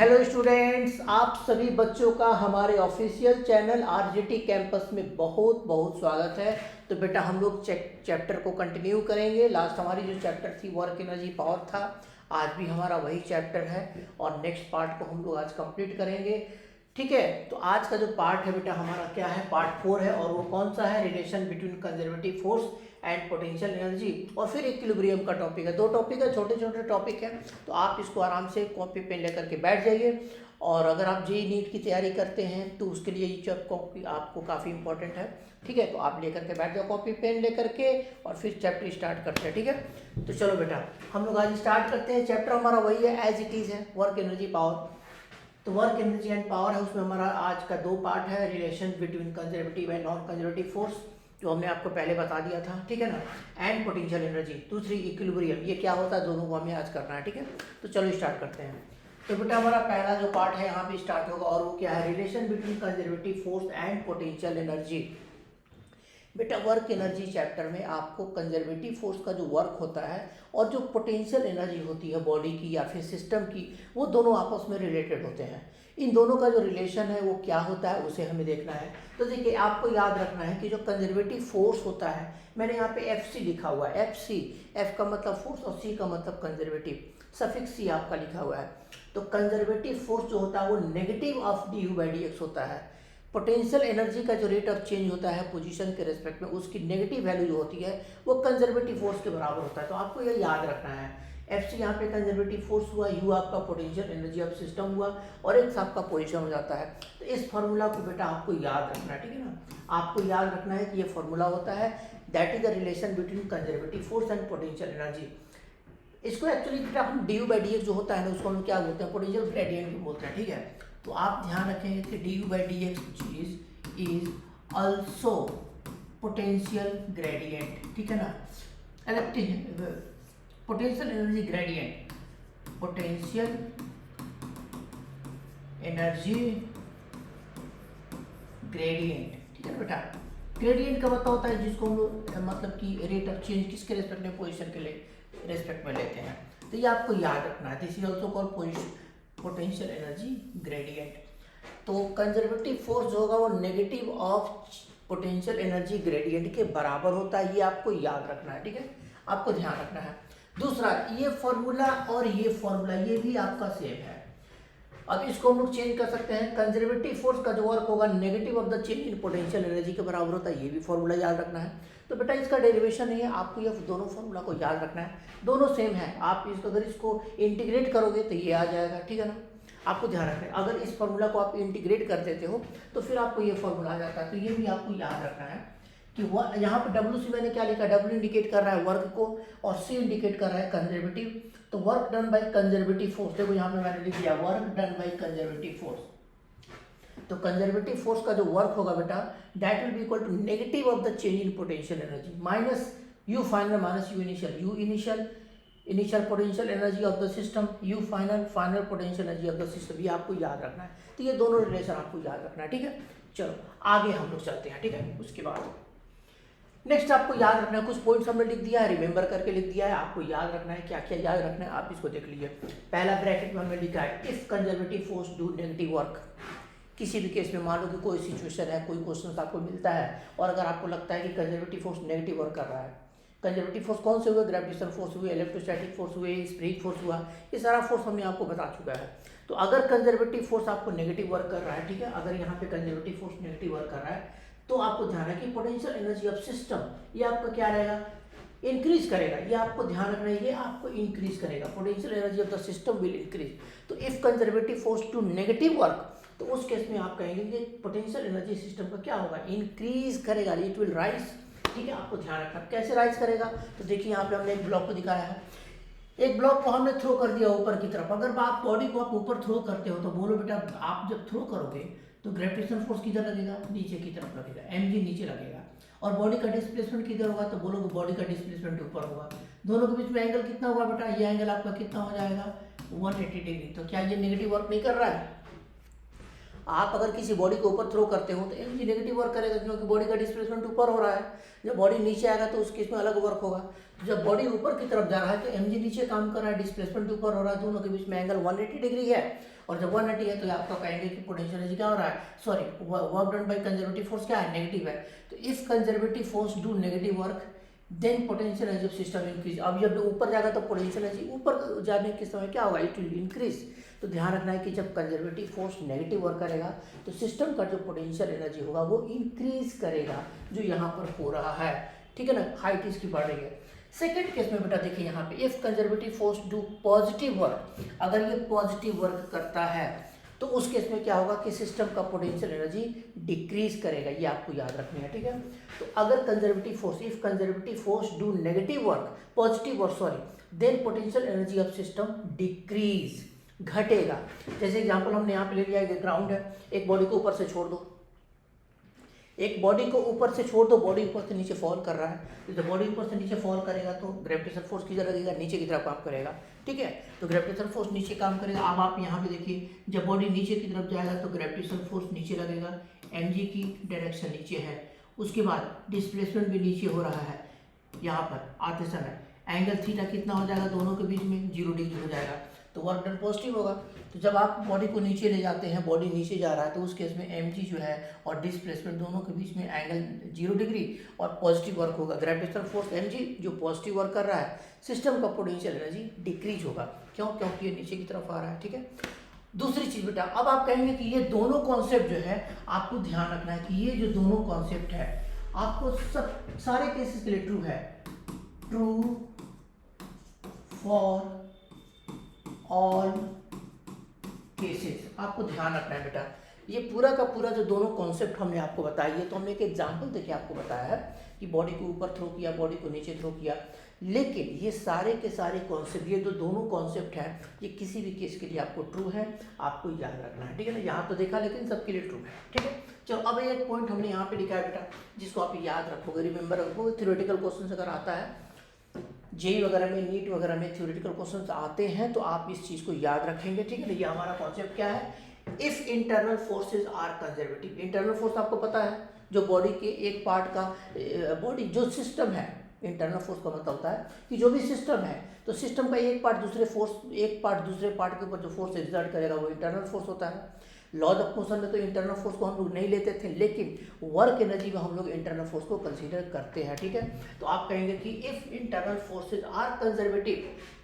Hello students, आप सभी बच्चों का हमारे ऑफिशियल चैनल आरजीटी कैंपस में बहुत बहुत स्वागत है। तो बेटा हम लोग चैप्टर को कंटिन्यू करेंगे। लास्ट हमारी जो चैप्टर थी वर्क एनर्जी पावर था, आज भी हमारा वही चैप्टर है और नेक्स्ट पार्ट को हम लोग आज कंप्लीट करेंगे। ठीक है, तो आज का जो पार्ट है बेटा हमारा क्या है, पार्ट 4 है और वो कौन सा है, relation between conservative force and potential energy. और फिर इक्विलिब्रियम का टॉपिक है। दो टॉपिक है, छोटे छोटे टॉपिक है, तो आप इसको आराम से कॉपी पेन लेकर के बैठ जाइए। और अगर आप जेईई नीट की तैयारी करते हैं तो उसके लिए ये कॉपी आपको काफ़ी इंपॉर्टेंट है। ठीक है, तो आप लेकर के बैठ जाओ कॉपी पेन लेकर के और फिर चैप्टर स्टार्ट करते हैं। ठीक है, तो चलो बेटा हम लोग आज स्टार्ट करते हैं। चैप्टर हमारा वही है एज इट इज़ है, वर्क एनर्जी पावर। तो वर्क एनर्जी एंड पावर है, उसमें हमारा आज का दो पार्ट है, relation between conservative and non conservative force, जो हमने आपको पहले बता दिया था। ठीक है ना, एंड पोटेंशियल एनर्जी, दूसरी इक्विलिब्रियम, ये क्या होता है, दोनों को हमें आज करना है। ठीक है, तो चलो स्टार्ट करते हैं। तो बेटा हमारा पहला जो पार्ट है यहाँ पे स्टार्ट होगा और वो क्या है, relation between conservative force and potential energy. बेटा वर्क एनर्जी चैप्टर में आपको कंजर्वेटिव फोर्स का जो वर्क होता है और जो पोटेंशियल एनर्जी होती है बॉडी की या फिर सिस्टम की, वो दोनों आपस में रिलेटेड होते हैं। इन दोनों का जो रिलेशन है वो क्या होता है उसे हमें देखना है। तो देखिए आपको याद रखना है कि जो कंजर्वेटिव फोर्स होता है, मैंने यहाँ पे एफ सी लिखा हुआ है, एफ सी, एफ का मतलब फोर्स और सी का मतलब कंजर्वेटिव, सफिक्स सी आपका लिखा हुआ है। तो कंजर्वेटिव फोर्स जो होता है वो negative of D you by d x होता है। पोटेंशियल एनर्जी का जो रेट ऑफ चेंज होता है पोजीशन के रेस्पेक्ट में, उसकी नेगेटिव वैल्यू जो होती है वो कंजर्वेटिव फोर्स के बराबर होता है। तो आपको ये याद रखना है, एफ सी यहाँ पे कंजर्वेटिव फोर्स हुआ, यू आपका पोटेंशियल एनर्जी ऑफ सिस्टम हुआ और एक्स आपका पोजीशन हो जाता है। तो इस फॉर्मूला को बेटा आपको याद रखना है। ठीक है ना, आपको याद रखना है कि ये फॉर्मूला होता है, that is the relation between conservative force and potential energy. इसको एक्चुअली बेटा हम D you by d x जो होता है ना, उसको हम क्या बोलते हैं, पोटेंशियल ग्रेडियंट भी बोलते हैं। ठीक है, तो आप ध्यान रखेंगे कि D you by d x is also potential gradient. ठीक है ना, electric potential energy gradient, potential energy gradient. ठीक है बेटा, ग्रेडियंट का मतलब होता है जिसको हम लोग मतलब कि रेट ऑफ चेंज किसके रेस्पेक्ट में, पोजीशन के लिए रेस्पेक्ट में लेते हैं। तो ये आपको याद रखना है, this is also called potential energy gradient. तो कंजर्वेटिव फोर्स जो होगा वो negative of potential energy gradient के बराबर होता है, ये आपको याद रखना है। ठीक है, आपको ध्यान रखना है। दूसरा, ये फॉर्मूला और ये फॉर्मूला ये भी आपका सेम है। अब इसको हम लोग चेंज कर सकते हैं, कंजर्वेटिव फोर्स का जो वर्क होगा negative of the change in potential energy के बराबर होता है, ये भी फॉर्मूला याद रखना है। तो बेटा इसका डेरिवेशन नहीं है, आपको ये दोनों फॉर्मूला को याद रखना है, दोनों सेम है। आप इसको अगर इसको इंटीग्रेट करोगे तो ये आ जाएगा। ठीक है ना, आपको ध्यान रखना है, अगर इस फॉर्मूला को आप इंटीग्रेट कर देते हो तो फिर आपको ये फॉर्मूला आ जाता है। तो ये भी आपको याद रखना है कि यहाँ पे डब्ल्यू सी मैंने क्या लिखा, डब्ल्यू इंडिकेट कर रहा है वर्क को और सी इंडिकेट कर रहा है कंजर्वेटिव। तो work done by conservative force, देखो यहाँ पे मैंने लिख दिया work done by conservative force. तो कंजर्वेटिव फोर्स का जो वर्क होगा बेटा, that will be equal to negative of the change in potential energy minus U final minus U initial, U initial potential energy of the system, U final potential energy of the system, ये आपको याद रखना है। तो ये दोनों relation आपको याद रखना है। ठीक है, चलो आगे हम लोग चलते हैं। ठीक है, उसके बाद नेक्स्ट आपको याद रखना है, कुछ पॉइंट्स हमने लिख दिया है, रिमेंबर करके लिख दिया है, आपको याद रखना है क्या क्या याद रखना है, आप इसको देख लीजिए। पहला ब्रैकेट में हमने लिखा है if conservative force do negative work. किसी भी केस में मान लो कि कोई सिचुएशन है, कोई क्वेश्चन आपको मिलता है और अगर आपको लगता है कि कंजर्वेटिव फोर्स नेगेटिव वर्क कर रहा है, कंजर्वेटिव फोर्स कौन से हुए, ग्रेविटेशन फोर्स हुए, इलेक्ट्रोस्टैटिक फोर्स हुए, स्प्रिंग फोर्स हुआ, ये सारा फोर्स हमने आपको बता चुका है। तो अगर कंजर्वेटिव फोर्स आपको नेगेटिव वर्क कर रहा है, ठीक है, अगर यहाँ पे कंजर्वेटिव फोर्स नेगेटिव वर्क कर रहा है, तो आपको ध्यान है कि पोटेंशियल एनर्जी ऑफ सिस्टम ये आपका क्या रहेगा, इंक्रीज करेगा। ये आपको ध्यान रखना है, ये आपको इंक्रीज करेगा, potential energy of the system will increase. तो if conservative force to negative work, तो उस केस में आप कहेंगे कि पोटेंशियल एनर्जी सिस्टम का क्या होगा, इंक्रीज करेगा, इट विल राइज। ठीक है, आपको ध्यान रखना कैसे राइज करेगा। तो देखिए यहाँ पे हमने एक ब्लॉक को दिखाया है, एक ब्लॉक को हमने थ्रो कर दिया ऊपर की तरफ। अगर आप बॉडी को आप ऊपर थ्रो करते हो तो बोलो बेटा, आप जब थ्रो करोगे तो ग्रेविटेशन फोर्स किधर लगेगा, नीचे की तरफ लगेगा, mg नीचे लगेगा। और बॉडी का डिस्प्लेसमेंट किधर होगा, तो बोलो बॉडी का डिस्प्लेसमेंट ऊपर होगा। दोनों के बीच में एंगल कितना होगा बेटा, ये एंगल आपका कितना हो जाएगा, 180 डिग्री। तो क्या ये नेगेटिव वर्क नहीं कर रहा है। आप अगर किसी बॉडी को ऊपर थ्रो करते हो तो mg नेगेटिव वर्क करेगा, क्योंकि बॉडी का डिस्प्लेसमेंट ऊपर हो रहा है। जब बॉडी नीचे आएगा तो उस केस में अलग वर्क होगा। जब बॉडी ऊपर की तरफ जा रहा है तो mg नीचे काम कर रहा है, डिस्प्लेसमेंट ऊपर हो रहा है, दोनों के बीच में एंगल 180 डिग्री है। और जब 180 है तो आपका कहेंगे कि पोटेंशियल एनर्जी क्या हो रहा है, sorry work done by conservative force क्या है, नेगेटिव है। तो if conservative force do negative work then potential energy of system increase. अब जब ऊपर जाएगा तो पोटेंशियल एनर्जी ऊपर जाने के समय क्या होगा, इट विल इंक्रीज। तो ध्यान रखना है कि जब कंजर्वेटिव फोर्स नेगेटिव वर्क करेगा तो सिस्टम का जो पोटेंशियल एनर्जी होगा वो इंक्रीज करेगा, जो यहाँ पर हो रहा है, ठीक है ना, हाइट इसकी बढ़ रही है। सेकेंड केस में बेटा देखिए यहाँ पे, if conservative force do positive work, अगर ये पॉजिटिव वर्क करता है तो उस केस में क्या होगा कि सिस्टम का पोटेंशियल एनर्जी डिक्रीज करेगा, ये आपको याद रखनी है, ठीक है। तो अगर conservative force, if conservative force do negative work, positive work sorry, then potential energy of system decrease, घटेगा। जैसे एग्जांपल हमने यहाँ पे ले लिया है, ग्राउंड है, एक बॉडी को ऊपर से छोड़ दो, एक बॉडी को ऊपर से छोड़ दो, बॉडी ऊपर से नीचे फॉल कर रहा है, तो जब बॉडी ऊपर से नीचे फॉल करेगा तो ग्रेविटेशनल फोर्स किधर लगेगा, नीचे की तरफ काम करेगा, ठीक है। तो ग्रेविटेशनल फोर्स नीचे काम करेगा। अब आप यहाँ पे देखिए, जब बॉडी नीचे की तरफ जाएगा तो ग्रेविटेशनल फोर्स नीचे लगेगा, mg की डायरेक्शन नीचे है, उसके बाद डिस्प्लेसमेंट भी नीचे हो रहा है। यहाँ पर आते समय एंगल थीटा कितना हो जाएगा, दोनों के बीच में 0 डिग्री हो जाएगा, तो वर्क डन पॉजिटिव होगा। तो जब आप बॉडी को नीचे ले जाते हैं, बॉडी नीचे जा रहा है, तो उस केस में mg जो है और डिस्प्लेसमेंट दोनों के बीच में एंगल 0 डिग्री और पॉजिटिव वर्क होगा। ग्रेविटेशनल फोर्स mg जो पॉजिटिव वर्क कर रहा है, सिस्टम का पोटेंशियल एनर्जी डिक्रीज होगा, क्यों, क्योंकि ये नीचे की तरफ आ रहा है, ठीक है। दूसरी चीज बेटा, अब आप कहेंगे कि ये दोनों कॉन्सेप्ट जो है आपको ध्यान रखना है कि ये जो दोनों कॉन्सेप्ट है आपको सब सारे केसेस के लिए ट्रू है, ट्रू फॉर ऑल केसेस, आपको ध्यान रखना है बेटा। ये पूरा का पूरा जो दोनों कॉन्सेप्ट हमने आपको बताई है, तो हमने एक एग्जांपल देके आपको बताया है कि बॉडी को ऊपर थ्रो किया, बॉडी को नीचे थ्रो किया, लेकिन ये सारे के सारे कॉन्सेप्ट, ये जो दोनों कॉन्सेप्ट हैं, ये किसी भी केस के लिए आपको ट्रू है, आपको याद रखना है, ठीक है ना। यहाँ तो देखा लेकिन सबके लिए ट्रू है, ठीक है। चलो अब एक पॉइंट हमने यहाँ पे लिखा है बेटा, जिसको आप याद रखोगे, रिमेंबर रखोगे। थ्योरेटिकल क्वेश्चन अगर आता है जेई वगैरह में, नीट वगैरह में थ्योरेटिकल क्वेश्चंस आते हैं तो आप इस चीज़ को याद रखेंगे, ठीक है ना। ये हमारा कॉन्सेप्ट क्या है, if internal forces are conservative. Internal force आपको पता है, जो बॉडी के एक पार्ट का, बॉडी जो सिस्टम है, इंटरनल फोर्स का मतलब होता है कि जो भी सिस्टम है, तो सिस्टम का एक पार्ट दूसरे पार्ट के ऊपर जो फोर्स एक्सर्ट करेगा वो इंटरनल फोर्स होता है। लॉज ऑफ मोशन में तो इंटरनल फोर्स को हम लोग नहीं लेते थे, लेकिन वर्क एनर्जी में हम लोग इंटरनल फोर्स को कंसीडर करते हैं, ठीक है। तो आप कहेंगे कि if internal forces are conservative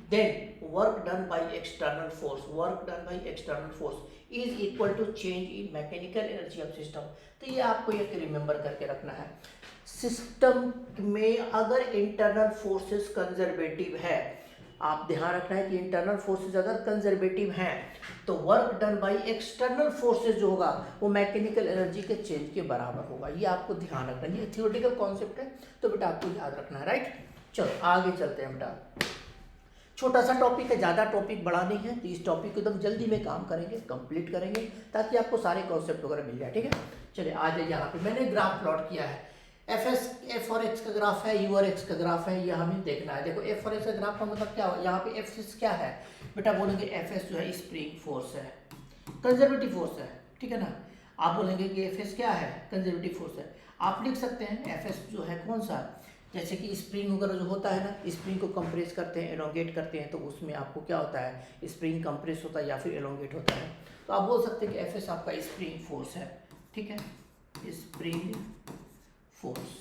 then work done by external force is equal to change in mechanical energy of system. तो ये आपको एक रिमेंबर करके रखना है, सिस्टम में अगर इंटरनल फोर्सेस कंजर्वेटिव है, आप ध्यान रखना है कि इंटरनल फोर्सेस अगर कंजर्वेटिव हैं तो work done by external forces जो होगा वो मैकेनिकल एनर्जी के चेंज के बराबर होगा। ये आपको ध्यान रखना है, ये थ्योरेटिकल कॉन्सेप्ट है, तो बेटा आपको याद रखना है, राइट। चलो आगे चलते हैं बेटा, छोटा सा टॉपिक है, ज़्यादा टॉपिक बड़ा नहीं है, तो इस टॉपिक को एकदम जल्दी में काम करेंगे, कंप्लीट करेंगे, ताकि आपको सारे कॉन्सेप्ट वगैरह मिल जाए, ठीक है। चलिए आ जाइए, यहाँ पे मैंने ग्राफ प्लॉट किया है, एफ और एक्स का ग्राफ है, यू और एक्स का ग्राफ है, ये हमें देखना है। देखो एफ और एक्स का ग्राफ का मतलब क्या हो, यहाँ पे एफ एस क्या है बेटा, बोलेंगे एफ एस जो है स्प्रिंग फोर्स है, कंजर्वेटिव फोर्स है, ठीक है ना। आप बोलेंगे कि एफ एस क्या है, कंजर्वेटिव फोर्स है। आप लिख सकते हैं एफ एस जो है कौन सा, जैसे कि स्प्रिंग वगैरह जो होता है ना, स्प्रिंग को कंप्रेस करते हैं, एलोंगेट करते हैं, तो उसमें आपको क्या होता है, स्प्रिंग कंप्रेस होता है या फिर एलोंगेट होता है। तो आप बोल सकते हैं कि एफ एस आपका स्प्रिंग फोर्स है, ठीक है, स्प्रिंग फोर्स,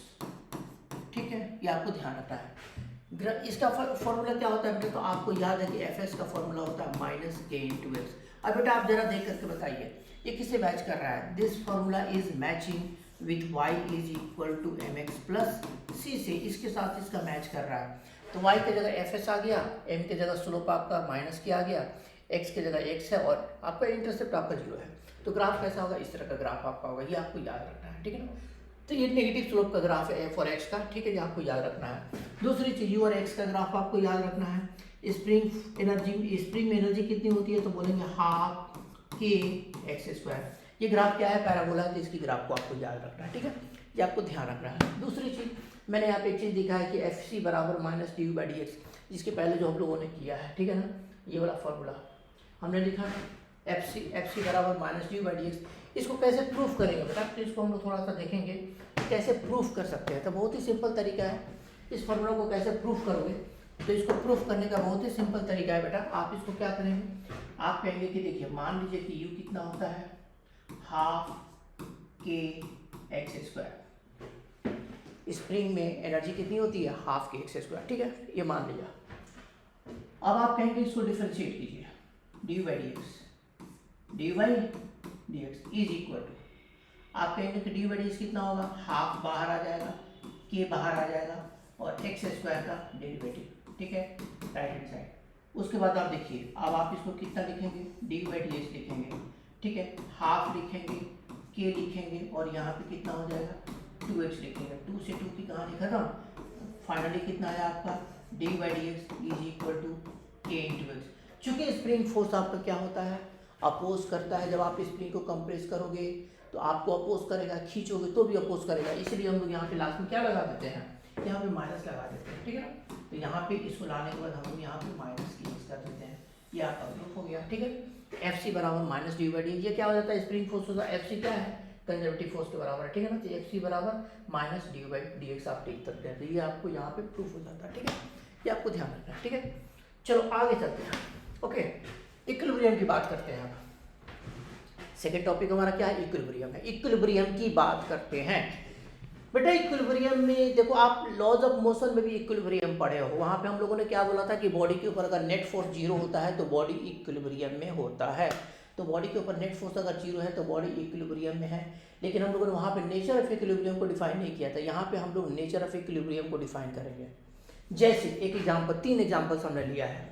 ठीक है, ये आपको ध्यान रखना है। इसका फॉर्मूला क्या होता है बेटा, तो आपको याद है कि एफ एस का फॉर्मूला होता है माइनस के इंटू एक्स। अब बेटा आप जरा देख करके बताइए ये किससे मैच कर रहा है, this formula is matching with y is equal to m x plus c से, इसके साथ इसका मैच कर रहा है। तो y की जगह एफ एस आ गया, m की जगह स्लोप आपका माइनस के आ गया, x की जगह x है और आपका इंटरसेप्ट आपका 0 है। तो ग्राफ कैसा होगा, इस तरह का ग्राफ आपका होगा, ये आपको याद रखना है, ठीक है ना। तो ये नेगेटिव स्लोप का ग्राफ है एफ और एक्स का, ठीक है, ये आपको याद रखना है। दूसरी चीज यू और एक्स का ग्राफ आपको याद रखना है। स्प्रिंग में एनर्जी कितनी होती है, तो बोलेंगे हाफ के एक्स स्क्वायर। ये ग्राफ क्या है, पैराबोला है, तो इसकी ग्राफ को आपको याद रखना है, ठीक है, ये आपको ध्यान रखना है। दूसरी चीज मैंने यहाँ पे एक चीज दिखा है कि एफ सी बराबर minus D you by d x, जिसके पहले जो हम लोगों ने किया है, ठीक है ना, ये वाला फॉर्मूला हमने लिखा है, एफ सी बराबर minus D you by d x. इसको कैसे प्रूफ करेंगे बेटा, तो इसको हम लोग थोड़ा सा देखेंगे कैसे प्रूफ कर सकते हैं। तो बहुत ही सिंपल तरीका है, इस फॉर्मूला को कैसे प्रूफ करोगे, तो इसको प्रूफ करने का बहुत ही सिंपल तरीका है बेटा। आप इसको क्या करेंगे, आप कहेंगे कि देखिए मान लीजिए कि u कितना होता है, हाफ के एक्स स्क्वायर। स्प्रिंग में एनर्जी कितनी होती है, हाफ के एक्स स्क्वायर, ठीक है, ये मान लिया। अब आप कहेंगे इसको डिफरेंशिएट कीजिए, d by d x, d by d x is equal to, आप कहेंगे कि डी बाई डी एक्स कितना होगा, हाफ बाहर आ जाएगा, के बाहर आ जाएगा और एक्स स्क्वायर का डेरिवेटिव, ठीक है, राइट हैंड साइड। उसके बाद आप देखिए, अब आप इसको कितना लिखेंगे, डी बाई डी एक्स लिखेंगे, ठीक है, हाफ लिखेंगे, के लिखेंगे और यहाँ पे कितना हो जाएगा, 2x लिखेंगे, 2 से 2 की कहानी खत्म। फाइनली कितना आया आपका, d by d x is equal to k into x. चूंकि स्प्रिंग फोर्स आपका क्या होता है, अपोज करता है। जब आप स्प्रिंग को कंप्रेस करोगे तो आपको अपोज करेगा, खींचोगे तो भी अपोज करेगा, इसलिए हम लोग यहाँ पे लास्ट में क्या लगा देते हैं, यहाँ पे माइनस लगा देते हैं, ठीक है ना। तो यहाँ पे इसको लाने के बाद हम लोग यहाँ पे माइनस की यूज कर देते हैं, ये आपका प्रूफ हो गया, ठीक है। एफ सी बराबर माइनस डी बाई डी, ये क्या हो जाता है, स्प्रिंग फोर्स होता है, एफ सी क्या है, कंजर्वेटिव फोर्स के बराबर है, ठीक है ना। तो एफ सी बराबर minus D by d x आप टेक करते हैं, तो ये आपको यहाँ पे प्रूफ हो जाता है, ठीक है, ये आपको ध्यान रखना है, ठीक है। चलो आगे चलते हैं, ओके, इक्विलिब्रियम की बात करते हैं। अब सेकेंड टॉपिक हमारा क्या है, इक्विलिब्रियम है। इक्विलिब्रियम की बात करते हैं बेटा। इक्विलिब्रियम में देखो, आप लॉज ऑफ मोशन में भी इक्विलिब्रियम पढ़े हो, वहाँ पे हम लोगों ने क्या बोला था कि बॉडी के ऊपर अगर नेट फोर्स जीरो होता है तो बॉडी इक्विलिब्रियम में होता है। तो बॉडी के ऊपर नेट फोर्स अगर जीरो है तो बॉडी इक्विलिब्रियम में है। लेकिन हम लोगों ने वहाँ पे नेचर ऑफ इक्विलिब्रियम को डिफाइन नहीं किया था, यहाँ पे हम लोग नेचर ऑफ इक्विलिब्रियम को डिफाइन करेंगे। जैसे एक एग्जाम्पल, 3 एग्जाम्पल्स हमने लिया है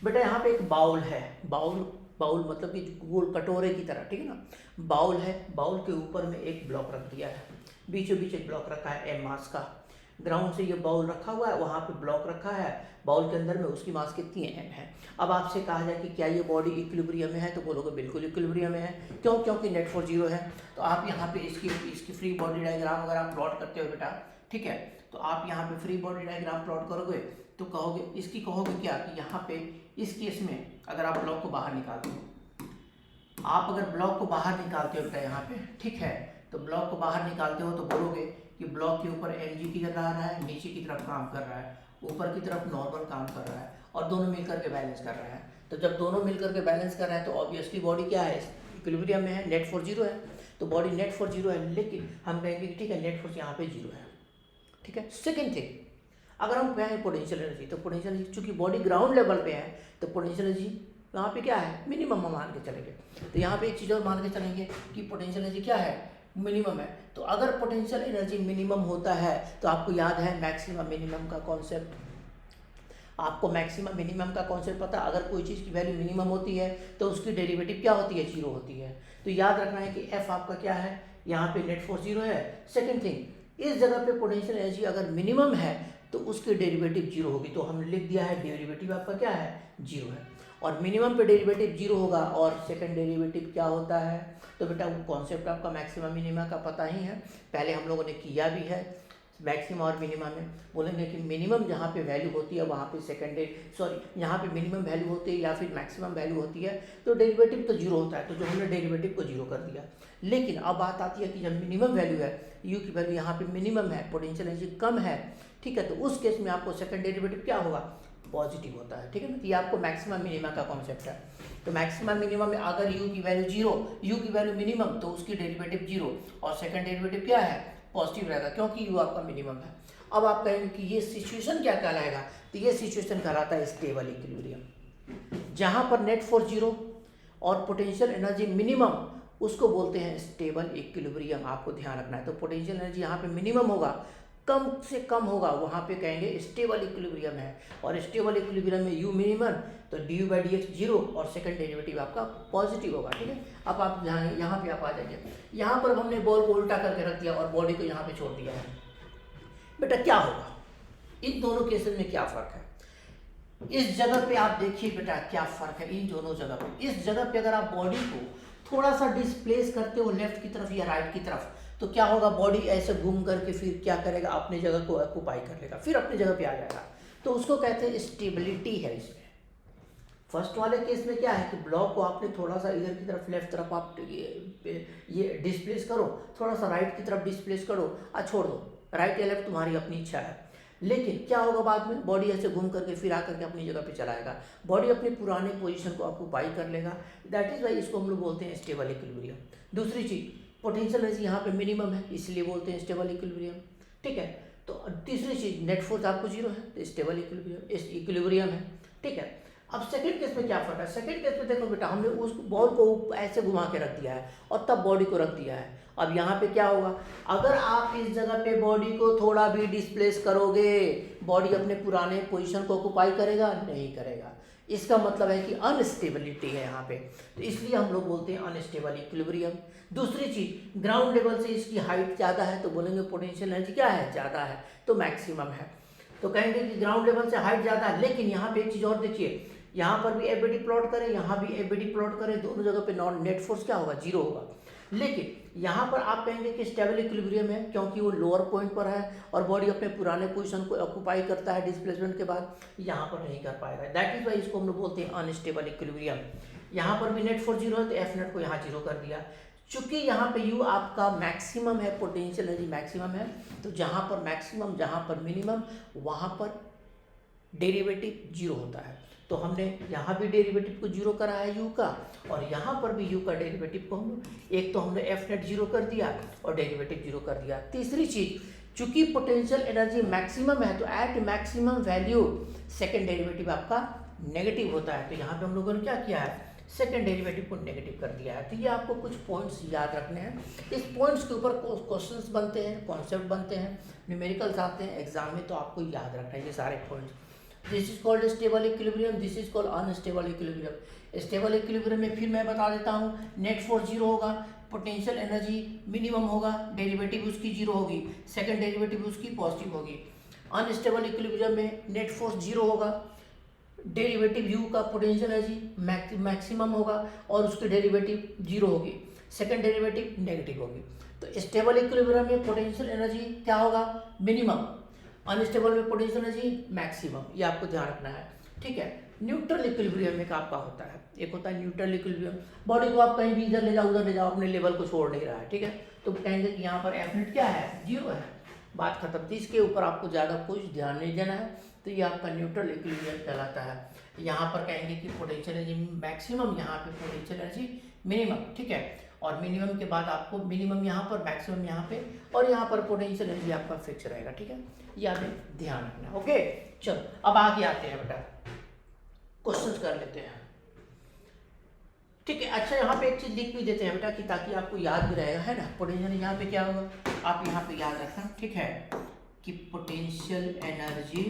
बेटा। यहाँ पे एक बाउल है, बाउल मतलब कि गोल कटोरे की तरह, ठीक है ना। बाउल है, बाउल के ऊपर में एक ब्लॉक रख दिया है, बीचों बीच एक ब्लॉक रखा है एम मास का। ग्राउंड से ये बाउल रखा हुआ है, वहाँ पे ब्लॉक रखा है, बाउल के अंदर में उसकी मास कितनी एम है। अब आपसे कहा जाए कि क्या ये बॉडी इक्विलिब्रियम में है, तो बोलोगे बिल्कुल इक्विलिब्रियम में है। क्यों, क्योंकि नेट फोर्स जीरो है। तो आप यहाँ पे इसकी फ्री बॉडी डायग्राम अगर आप प्लॉट करते हो बेटा, ठीक है, तो आप यहाँ पे फ्री बॉडी डायग्राम प्लॉट करोगे तो कहोगे क्या कि यहाँ पे इस केस में अगर आप ब्लॉक को बाहर निकालते हो, आप अगर ब्लॉक को बाहर निकालते हो बेटा यहाँ पे, ठीक है, तो ब्लॉक को बाहर निकालते हो तो बोलोगे कि ब्लॉक के ऊपर mg की रहा है, नीचे की तरफ काम कर रहा है, ऊपर की तरफ नॉर्मल काम कर रहा है और दोनों मिलकर के बैलेंस कर रहा है। तो जब दोनों मिलकर के बैलेंस कर रहा है तो ऑब्वियसली बॉडी क्या है, इक्विलिब्रियम में है, नेट फोर्स जीरो है। तो बॉडी नेट फोर्स जीरो है, लेकिन हम कहेंगे कि ठीक है नेट फोर्स यहाँ पे जीरो है, ठीक है। सेकेंड थिंग, अगर हम कहें पोटेंशियल एनर्जी, तो पोटेंशियल एनर्जी चूंकि बॉडी ग्राउंड लेवल पे है तो पोटेंशियल एनर्जी यहाँ पे क्या है, मिनिमम हम मान के चलेंगे। तो यहाँ पे एक चीज़ और मान के चलेंगे कि पोटेंशियल एनर्जी क्या है, मिनिमम है। तो अगर पोटेंशियल एनर्जी मिनिमम होता है तो आपको याद है मैक्सिमम मिनिमम का कॉन्सेप्ट, आपको मैक्सिमम मिनिमम का कॉन्सेप्ट पता है। अगर कोई चीज़ की वैल्यू मिनिमम होती है तो उसकी डेरिवेटिव क्या होती है, जीरो होती है। तो याद रखना है कि एफ आपका क्या है, यहाँ पे नेट फोर्स जीरो है। सेकेंड थिंग, इस जगह पे पोटेंशियल एनर्जी अगर मिनिमम है तो उसकी डेरिवेटिव जीरो होगी। तो हमने लिख दिया है डेरिवेटिव आपका क्या है, जीरो है। और मिनिमम पे डेरिवेटिव जीरो होगा और सेकंड डेरिवेटिव क्या होता है, तो बेटा वो कॉन्सेप्ट आपका मैक्सिमम मिनिमा का पता ही है, पहले हम लोगों ने किया भी है। मैक्सिमम और मिनिमम में बोलेंगे कि मिनिमम जहाँ पे वैल्यू होती है वहाँ पे यहाँ पे मिनिमम वैल्यू होती है या फिर मैक्सिमम वैल्यू होती है तो डेरिवेटिव तो जीरो होता है। तो जो हमने डेरिवेटिव को जीरो कर दिया। लेकिन अब बात आती है कि जब मिनिमम वैल्यू है, यू की वैल्यू यहाँ पे मिनिमम है, पोटेंशियल एनर्जी कम है, ठीक है, तो उस केस में आपको सेकंड डेरिवेटिव क्या होगा, पॉजिटिव होता है, ठीक है ना। तो ये आपको मैक्सिमम मिनिमा का कॉन्सेप्ट है। तो मैक्सिमम मिनिमम में अगर यू की वैल्यू जीरो, यू की वैल्यू मिनिमम, तो उसकी डेरिवेटिव जीरो और सेकंड डेरिवेटिव क्या है, पॉजिटिव रहेगा, क्योंकि यू आपका मिनिमम है। अब आप कहेंगे कि ये सिचुएशन क्या कहलाएगा, तो ये सिचुएशन कहलाता है स्टेबल इक्विलिब्रियम। जहाँ पर नेट फोर्स जीरो और पोटेंशियल एनर्जी मिनिमम, उसको बोलते हैं स्टेबल इक्विलिब्रियम। आपको ध्यान रखना है। तो पोटेंशियल एनर्जी यहाँ पे मिनिमम होगा, कम से कम होगा, वहाँ पे कहेंगे स्टेबल इक्विलिब्रियम है। और स्टेबल इक्विलिब्रियम में यू मिनिमम, तो D you by d x zero और सेकंड डेरिवेटिव आपका पॉजिटिव होगा, ठीक है। अब आप यहाँ पे आप आ जाइए, यहाँ पर हमने बॉल को उल्टा करके रख दिया और बॉडी को यहाँ पे छोड़ दिया है। बेटा क्या होगा, इन दोनों केसेस में क्या फर्क है, इस जगह पे आप देखिए बेटा क्या फर्क है इन दोनों जगह पे। इस जगह पे अगर आप बॉडी को थोड़ा सा डिस्प्लेस करते हो लेफ्ट की तरफ या राइट की तरफ, तो क्या होगा, बॉडी ऐसे घूम करके फिर क्या करेगा, अपनी जगह को ऑक्यूपाई कर लेगा, फिर अपनी जगह पे आ जाएगा। तो उसको कहते हैं स्टेबिलिटी है इसमें। फर्स्ट वाले केस में क्या है कि ब्लॉक को आपने थोड़ा सा इधर की तरफ, लेफ्ट तरफ आप ये डिस्प्लेस करो, थोड़ा सा राइट की तरफ डिस्प्लेस करो, छोड़ दो, राइट या लेफ्ट तुम्हारी अपनी इच्छा है। लेकिन क्या होगा बाद में, बॉडी ऐसे घूम करके फिर आकर के अपनी जगह पे चलाएगा, बॉडी अपनी पुराने पोजीशन को ऑक्यूपाई कर लेगा। दैट इज वाई इसको हम लोग बोलते हैं स्टेबल इक्विलिब्रियम। दूसरी चीज, पोटेंशियल एनर्जी यहाँ पे मिनिमम है, इसलिए बोलते हैं स्टेबल इक्विलिब्रियम। ठीक है, तो तीसरी चीज, नेट फोर्स आपको जीरो है तो स्टेबल इक्विलिब्रियम है। ठीक है, अब सेकंड केस में क्या फर्क है? सेकंड केस में देखो बेटा, हमने उस बॉल को ऐसे घुमा के रख दिया है और तब बॉडी को रख दिया है। अब यहाँ पे क्या होगा, अगर आप इस जगह पे बॉडी को थोड़ा भी डिस्प्लेस करोगे, बॉडी अपने पुराने पोजीशन को ऑक्यूपाई करेगा? नहीं करेगा। इसका मतलब है कि अनस्टेबिलिटी है यहाँ पे, तो इसलिए हम लोग बोलते हैं अनस्टेबल इक्विलिब्रियम। दूसरी चीज, ग्राउंड लेवल से इसकी हाइट ज़्यादा है तो बोलेंगे पोटेंशियल एनर्जी क्या है? ज़्यादा है, तो मैक्सिमम है। तो कहेंगे कि ग्राउंड लेवल से हाइट ज़्यादा है। लेकिन यहाँ पे एक चीज़ और देखिए, यहाँ पर भी एबीडी प्लॉट करें, यहाँ भी एबीडी प्लॉट करें, दोनों जगह पे नॉन नेट फोर्स क्या होगा? जीरो होगा। लेकिन यहाँ पर आप कहेंगे कि स्टेबल इक्विलिब्रियम है, क्योंकि वो लोअर पॉइंट पर है और बॉडी अपने पुराने पोजीशन को ऑक्यूपाई करता है डिस्प्लेसमेंट के बाद, यहाँ पर नहीं कर पाएगा। दैट इज वाई इसको हम लोग बोलते हैं अनस्टेबल इक्विलिब्रियम। यहाँ पर भी नेट फोर्स जीरो है तो एफ नेट को यहाँ जीरो कर दिया। चूंकि यहाँ पे यू आपका मैक्सिमम है, पोटेंशियल एनर्जी मैक्सिमम है, तो जहाँ पर मैक्सिमम, जहाँ पर मिनिमम, वहाँ पर डेरिवेटिव जीरो होता है। तो हमने यहाँ भी डेरिवेटिव को जीरो करा है यू का, और यहाँ पर भी यू का डेरिवेटिव को हम, एक तो हमने एफ नेट जीरो कर दिया और डेरिवेटिव जीरो कर दिया। तीसरी चीज, चूंकि पोटेंशियल एनर्जी मैक्सिमम है तो at maximum value second derivative आपका नेगेटिव होता है। तो यहाँ पे हम लोगों ने क्या किया है? सेकेंड डेरिवेटिव को नेगेटिव कर दिया है। तो ये आपको कुछ पॉइंट्स याद रखने हैं। इस पॉइंट्स के ऊपर क्वेश्चंस बनते हैं, कॉन्सेप्ट बनते हैं, न्यूमेरिकल्स आते हैं एग्जाम में, तो आपको याद रखना है ये सारे points. This is called stable equilibrium, this is called unstable equilibrium. Stable equilibrium में फिर मैं बता देता हूँ, नेट फोर्स जीरो होगा, पोटेंशियल एनर्जी मिनिमम होगा, डेरिवेटिव उसकी जीरो होगी, सेकंड डेरिवेटिव उसकी पॉजिटिव होगी। अनस्टेबल इक्विलिब्रियम में नेट फोर्स जीरो होगा, डेरिवेटिव यू का पोटेंशियल एनर्जी मैक्सिमम होगा और उसकी डेरिवेटिव जीरो होगी, सेकंड डेरिवेटिव नेगेटिव होगी। तो स्टेबल इक्विलिब्रियम में पोटेंशियल एनर्जी क्या होगा? मिनिमम, अनस्टेबल में पोटेंशियल एनर्जी मैक्सिमम, ये आपको ध्यान रखना है। ठीक है, न्यूट्रल इक्विलिब्रियम में आपका होता है, एक होता है न्यूट्रल इक्विलिब्रियम, बॉडी को आप कहीं भी इधर ले जाओ उधर ले जाओ, अपने लेवल को छोड़ नहीं रहा है। ठीक है, तो कहेंगे कि यहाँ पर एफ नेट क्या है? जीरो है, बात खत्म। तो इसके ऊपर आपको ज़्यादा कुछ ध्यान नहीं देना है, तो ये आपका न्यूट्रल इक्विलिब्रियम कहलाता है। यहाँ पर कहेंगे कि पोटेंशियल एनर्जी मैक्सिमम, यहाँ पे पोटेंशियल एनर्जी मिनिमम। ठीक है, और मिनिमम के बाद आपको मिनिमम यहाँ पर, मैक्सिमम यहाँ पे, और यहाँ पर पोटेंशियल एनर्जी आपका फिक्स रहेगा। ठीक है, ये आपने ध्यान रखना। ओके, चलो अब आगे आते हैं बेटा, क्वेश्चंस कर लेते हैं। ठीक है, अच्छा यहाँ पे एक चीज लिख भी देते हैं बेटा कि ताकि आपको याद भी रहेगा, है ना। पोटेंशियल यहाँ पे क्या होगा, आप यहाँ पे याद रखना। ठीक है, कि पोटेंशियल एनर्जी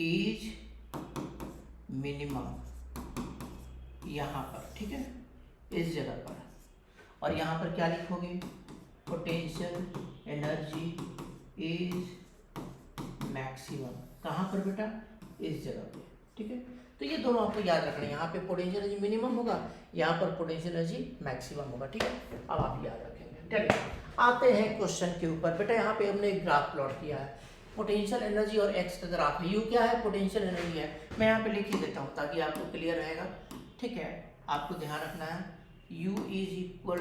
इज मिनिमम यहाँ पर, ठीक है, इस जगह पर, और यहाँ पर क्या लिखोगे? पोटेंशियल एनर्जी इज मैक्सिमम, कहाँ पर बेटा? इस जगह पे। ठीक है, तो ये दोनों आपको याद रखना है, यहाँ पे पोटेंशियल एनर्जी मिनिमम होगा, यहाँ पर पोटेंशियल एनर्जी मैक्सिमम होगा। ठीक है, अब आप याद रखेंगे। ठीक है, आते हैं क्वेश्चन के ऊपर। बेटा यहाँ पे हमने एक ग्राफ प्लॉट किया है, पोटेंशियल एनर्जी और एक्स का ग्राफ है। यू क्या है? पोटेंशियल एनर्जी है। मैं यहाँ पे लिख ही देता हूँ ताकि आपको क्लियर रहेगा। ठीक है, आपको ध्यान रखना है, U is equal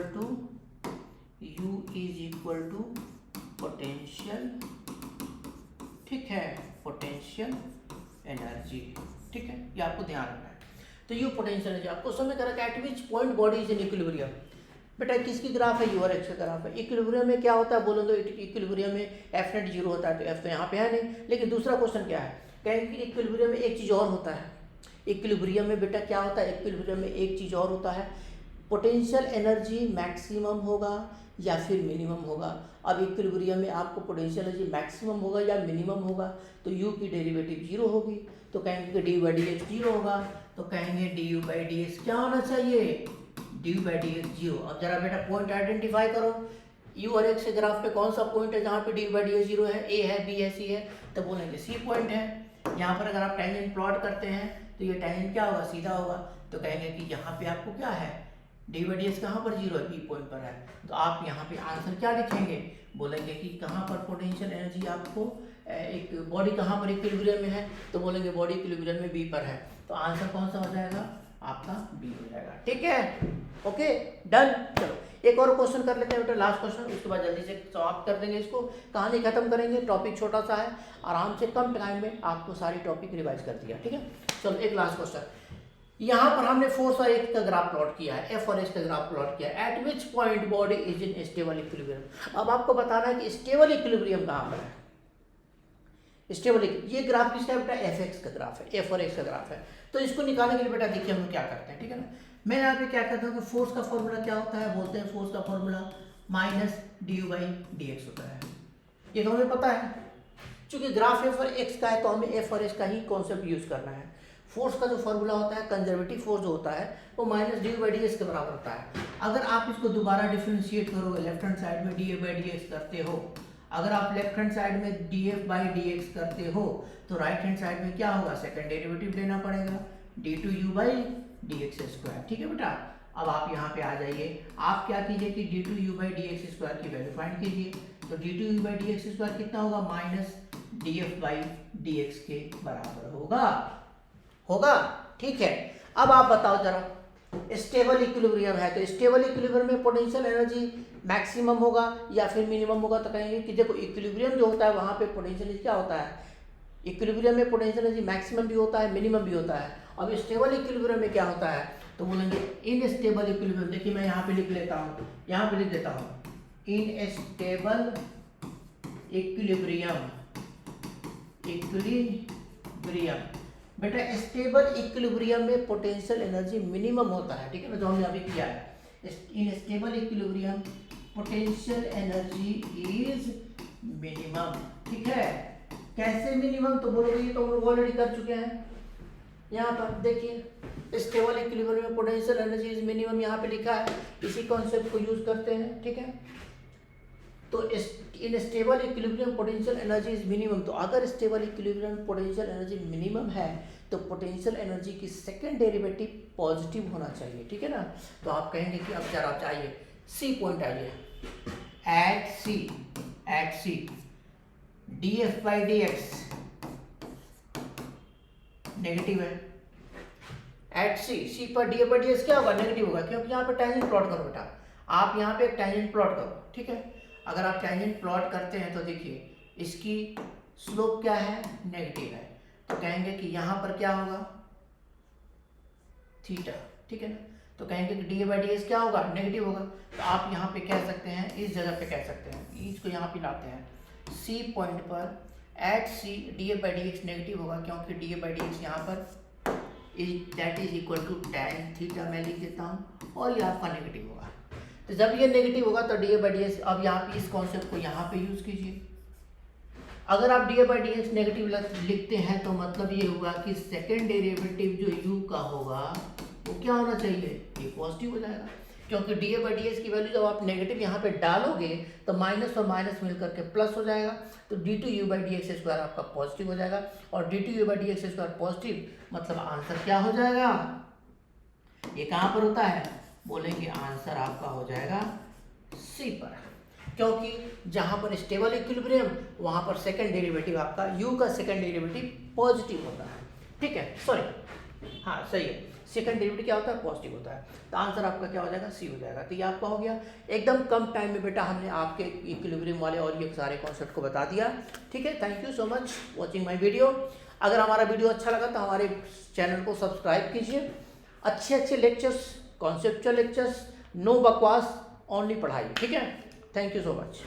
to potential, ठीक है, पोटेंशियल एनर्जी। ठीक है, ये आपको ध्यान रखना है। तो यू पोटेंशियल एनर्जी, आपको समझ कर रखा है eight which point body is in equilibrium. बेटा किसकी ग्राफ है? यू और एक्स का ग्राफ है। इक्विलिब्रियम में क्या होता है बोलो तो, इक्विलिब्रियम में एफ नेट जीरो होता है, तो एफ तो यहाँ पे है नहीं। लेकिन दूसरा क्वेश्चन क्या है, कहेंगे कि इक्विलिब्रियम में एक चीज़ और होता है। इक्विलिब्रियम में बेटा क्या होता है? इक्विलिब्रियम में एक चीज़ और होता है, पोटेंशियल एनर्जी मैक्सिमम होगा या फिर मिनिमम होगा। अब इक्विलिब्रियम में आपको पोटेंशियल एनर्जी मैक्सिमम होगा या मिनिमम होगा, तो यू की डेरिवेटिव जीरो होगी, तो कहेंगे कि D by d x zero होगा, तो कहेंगे D you by d x क्या होना चाहिए? D you by d x zero. अब जरा बेटा पॉइंट आइडेंटिफाई करो, यू और एक्स के ग्राफ पे कौन सा पॉइंट है जहाँ पे D by d x zero है? ए है, बी है, सी है, तो बोलेंगे सी पॉइंट है। यहाँ पर अगर आप टेंजेंट प्लॉट करते हैं तो ये टेंजेंट क्या होगा? सीधा होगा, तो कहेंगे कि यहाँ पे आपको क्या है? डी बाई डी एक्स कहाँ पर जीरो है? बी पॉइंट पर है, तो आप यहाँ पे आंसर क्या लिखेंगे? बोलेंगे कि कहाँ पर पोटेंशियल एनर्जी आपको, एक बॉडी कहाँ पर इक्विलिब्रियम में है, तो बोलेंगे बॉडी इक्विलिब्रियम में बी पर है, तो आंसर कौन सा हो जाएगा? आपका बी हो जाएगा। ठीक है, ओके डन। चलो एक और क्वेश्चन कर लेते हैं बेटा, लास्ट क्वेश्चन, उसके बाद जल्दी से समाप्त कर देंगे इसको, कहानी खत्म करेंगे। टॉपिक छोटा सा है, आराम से कम टाइम में आपको सारी टॉपिक रिवाइज कर दिया, ठीक है। चलो एक लास्ट क्वेश्चन, यहाँ पर हमने फोर्स और एक्स का ग्राफ प्लॉट किया है, एफ और एक्स का ग्राफ प्लॉट किया है। Eight which point body is in stable equilibrium. अब आपको बताना है कि स्टेबल इक्विलिब्रियम कहाँ पर है। स्टेबल, ये ग्राफ किसका है बेटा, एफ एक्स का ग्राफ है, एफ और एक्स का ग्राफ है। तो इसको निकालने के लिए बेटा देखिए हम क्या करते हैं, ठीक है ना। मैं यहाँ पे क्या करता हूँ कि फोर्स का फॉर्मूला क्या होता है, बोलते हैं फोर्स का फॉर्मूला माइनस dy/dx होता है, ये तो हमें पता है। चूंकि ग्राफ एफ और एक्स का है तो हमें एफ और एक्स का ही कॉन्सेप्ट यूज करना है। फोर्स का जो फॉर्मूला होता है, कंजर्वेटिव फोर्स जो होता है वो माइनस dy/dx के बराबर होता है। अगर आप इसको दोबारा डिफरेंशिएट करोगे, लेफ्ट हैंड साइड में dA/dx करते हो, अगर आप लेफ्ट हैंड साइड में dF/dx करते हो तो राइट हैंड साइड में क्या होगा, सेकंड डेरिवेटिव लेना पड़ेगा, d2u/dx², ठीक है बेटा। अब आप यहाँ पे आ जाइए, आप क्या कीजिए कि d2u/dx² की वैल्यू फाइंड कीजिए। तो d2u/dx² कितना होगा, माइनस dF/dx के बराबर होगा, ठीक है। अब आप बताओ जरा, स्टेबल इक्विलिब्रियम है तो स्टेबल इक्विलिब्रियम में पोटेंशियल एनर्जी मैक्सिमम होगा या फिर मिनिमम होगा। तो कहेंगे कि देखो इक्विलिब्रियम जो होता है वहाँ पे पोटेंशियल एनर्जी क्या होता है, इक्विलिब्रियम में पोटेंशियल एनर्जी मैक्सिमम भी होता है, मिनिमम भी होता है। अब स्टेबल इक्विलिब्रियम में क्या होता है, तो बोलेंगे इन स्टेबल इक्विलिब्रियम। देखिए मैं यहाँ पे लिख लेता हूँ, यहाँ पे लिख देता हूँ, इन स्टेबल इक्विलिब्रियम बेटा स्टेबल इक्विलिब्रियम में पोटेंशियल एनर्जी मिनिमम होता है, ठीक है ना, जो हमने अभी किया है। In stable equilibrium potential energy is minimum, ठीक है। कैसे मिनिमम, तो बोलोगे ये तो हम लोग ऑलरेडी कर चुके हैं। यहाँ पर देखिए स्टेबल इक्विलिब्रियम में पोटेंशियल एनर्जी इज मिनिमम, यहाँ पे लिखा है, इसी कॉन्सेप्ट को यूज करते हैं, ठीक है। तो in stable equilibrium potential energy is minimum. तो अगर stable equilibrium potential energy minimum है तो पोटेंशियल एनर्जी की सेकंड डेरिवेटिव पॉजिटिव होना चाहिए, ठीक है ना। तो आप कहेंगे कि अब जरा आप चाहिए सी पॉइंट आइए, एट सी dF/dx नेगेटिव है। एट सी पर dF/dx क्या होगा, नेगेटिव होगा, क्योंकि यहाँ पे टेंजेंट प्लॉट करो बेटा, आप यहाँ पे एक टेंजेंट प्लॉट करो, ठीक है। अगर आप टेंजेंट प्लॉट करते हैं तो देखिए इसकी स्लोप क्या है, नेगेटिव है। तो कहेंगे कि यहाँ पर क्या होगा, थीटा, ठीक है ना। तो कहेंगे कि dA/dx क्या होगा, नेगेटिव होगा। तो आप यहाँ पे कह सकते हैं, इस जगह पे कह सकते हैं, इसको यहाँ पे लाते हैं, सी पॉइंट पर एट सी dA/dx नेगेटिव होगा, क्योंकि dA/dx यहाँ पर that is equal to tan theta मैं लिख देता हूँ, और ये आपका नेगेटिव होगा। तो जब ये नेगेटिव होगा तो dA/dx, अब यहाँ पे इस कॉन्सेप्ट को यहाँ पे यूज कीजिए। अगर आप dA/dx नेगेटिव लिखते हैं तो मतलब ये होगा कि सेकेंड डेरिवेटिव जो u का होगा वो क्या होना चाहिए, ये पॉजिटिव हो जाएगा, क्योंकि dA/dx की वैल्यू जब आप नेगेटिव यहाँ पे डालोगे तो माइनस और माइनस मिलकर के प्लस हो जाएगा। तो d2u/dx² आपका पॉजिटिव हो जाएगा, और d2u/dx² पॉजिटिव मतलब आंसर क्या हो जाएगा, ये कहाँ पर होता है, बोलेंगे आंसर आपका हो जाएगा सी पर, क्योंकि जहां पर स्टेबल इक्विलिब्रियम वहां पर सेकंड डेरिवेटिव आपका u का सेकंड डेरिवेटिव पॉजिटिव होता है, ठीक है, सॉरी हाँ सही है, सेकंड डेरिवेटिव क्या होता है, पॉजिटिव होता है। तो आंसर आपका क्या हो जाएगा, सी हो जाएगा। तो ये आपका हो गया, एकदम कम टाइम में बेटा हमने आपके इक्विलिब्रियम वाले और ये सारे कॉन्सेप्ट को बता दिया, ठीक है। Thank you so much watching my video. अगर हमारा वीडियो अच्छा लगा तो हमारे चैनल को सब्सक्राइब कीजिए। अच्छे लेक्चर्स, कॉन्सेप्चुअल लेक्चर्स, नो बकवास, ओनली पढ़ाई, ठीक है। Thank you so much.